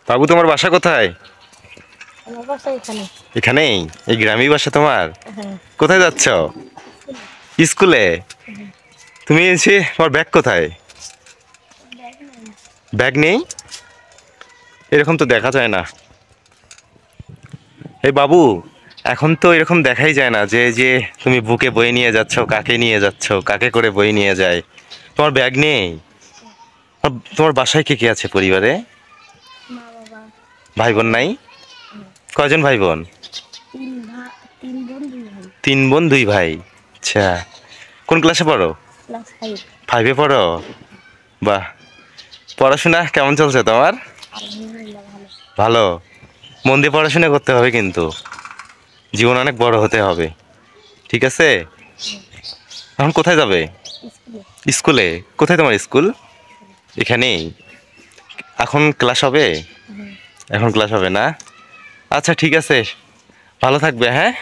বাবু তোমার বাসা কোথায়? আমার বাসা এখানে। এখানেই? এই গ্রামেই বাসা তোমার? হ্যাঁ। কোথায় যাচ্ছ? স্কুলে? তুমি এসে তোমার ব্যাগ কোথায়? ব্যাগ নেই? এরকম তো দেখা যায় না। এই বাবু, এখন তো এরকম দেখাই যায় না যে যে তুমি বুকে বই নিয়ে যাচ্ছ, কাকে নিয়ে যাচ্ছ, কাকে করে বই নিয়ে যায়। তোমার ব্যাগ নেই? তোমার বাসায় কে কে আছে পরিবারে? মা বাবা। ভাই বোন নাই? কয়জন ভাই বোন? তিন বোন দুই ভাই। 3 বোন 2 ভাই। আচ্ছা, কোন ক্লাসে পড়ো? ক্লাস 5। 5-এ পড়ো? বাহ। পড়াশোনা কেমন চলছে তোমার? আলহামদুলিল্লাহ ভালো। ভালো। মন দিয়ে পড়াশোনা করতে হবে কিন্তু, জীবন অনেক বড় হতে হবে। ঠিক আছে? এখন কোথায় যাবে? স্কুলে। স্কুলে? কোথায় তোমার স্কুল? এখানেই? এখন ক্লাস হবে? হুম। এখন ক্লাস হবে না? আচ্ছা ঠিক আছে, ভালো থাকবে, হ্যাঁ?